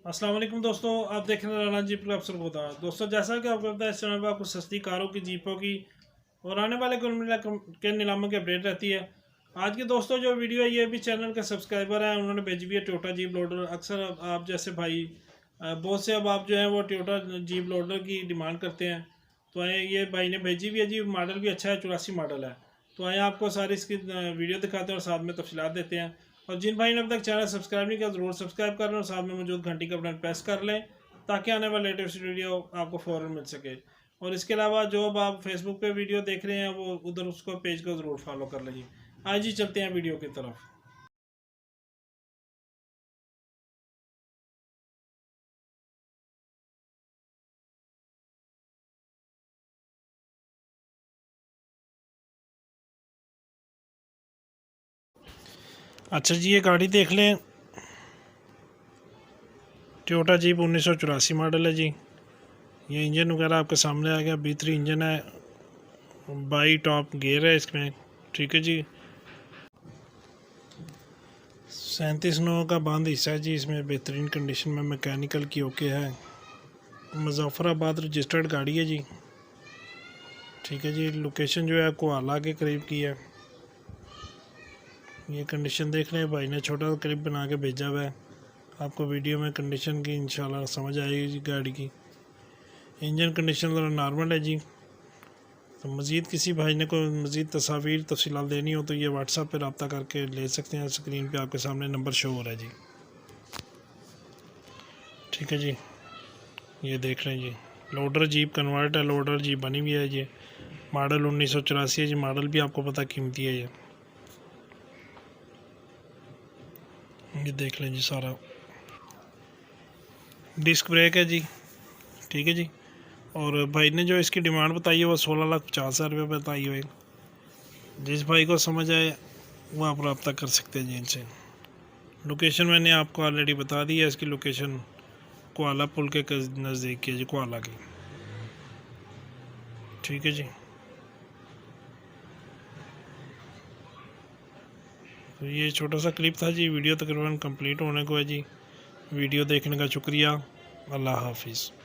अस्सलाम वालेकुम दोस्तों, आप देख रहे हैं राना जीप क्लब सरगोदा। दोस्तों, जैसा कि आपको पता है, इस चैनल पर आपको सस्ती कारों की, जीपों की और आने वाले के नीलामों की अपडेट रहती है। आज के दोस्तों जो वीडियो है, ये भी चैनल के सब्सक्राइबर हैं, उन्होंने भेजी हुई है टोयोटा जीप लोडर। अक्सर आप जैसे भाई बहुत से अब आप जो है वो टोयोटा जीप लोडर की डिमांड करते हैं। तो आए ये भाई ने भेजी हुई है जी, मॉडल भी अच्छा है, 84 मॉडल है। तो आए आपको सारी इसकी वीडियो दिखाते हैं और साथ में तफसीलात देते हैं। और जिन भाई ने अब तक चैनल सब्सक्राइब नहीं किया, ज़रूर सब्सक्राइब कर लें और साथ में मौजूद घंटी का बटन प्रेस कर लें, ताकि आने वाले लेटेस्ट वीडियो आपको फ़ौरन मिल सके। और इसके अलावा जो अब आप फेसबुक पे वीडियो देख रहे हैं, वो उधर उसको पेज को ज़रूर फॉलो कर लीजिए। आज ही चलते हैं वीडियो की तरफ। अच्छा जी, ये गाड़ी देख लें, टोयोटा जीप 1984 मॉडल है जी। ये इंजन वगैरह आपके सामने आ गया, B3 इंजन है, बाई टॉप गियर है इसमें। ठीक है जी, 37 का बांध हिस्सा है जी, इसमें बेहतरीन कंडीशन में मैकेनिकल की ओके है। मुजफ्फराबाद रजिस्टर्ड गाड़ी है जी। ठीक है जी, लोकेशन जो है कोआला के करीब की है। ये कंडीशन देख रहे हैं, भाई ने छोटा क्लिप बना के भेजा हुआ है आपको। वीडियो में कंडीशन की इंशाल्लाह समझ आएगी जी गाड़ी की। इंजन कंडीशन ज़रा नॉर्मल है जी। तो मज़ीद किसी भाई ने कोई मज़ीद तस्वीर तफसीलात देनी हो तो ये व्हाट्सएप पर रब्ता करके ले सकते हैं। स्क्रीन पे आपके सामने नंबर शो हो रहा है जी। ठीक है जी, ये देख रहे हैं जी, लोडर जीप कन्वर्ट है, लोडर जीप बनी हुई है जी। मॉडल 1984 है जी, मॉडल भी आपको पता कीमती है ये देख लें जी। सारा डिस्क ब्रेक है जी। ठीक है जी, और भाई ने जो इसकी डिमांड बताई है वो 16,50,000 बताई हुई। जिस भाई को समझ आए वो आप रब्ता कर सकते हैं जी इनसे। लोकेशन मैंने आपको ऑलरेडी बता दी है, इसकी लोकेशन कोआला पुल के नज़दीक की है जी, कोआला की। ठीक है जी, तो ये छोटा सा क्लिप था जी। वीडियो तकरीबन कंप्लीट होने को है जी। वीडियो देखने का शुक्रिया। अल्लाह हाफिज़।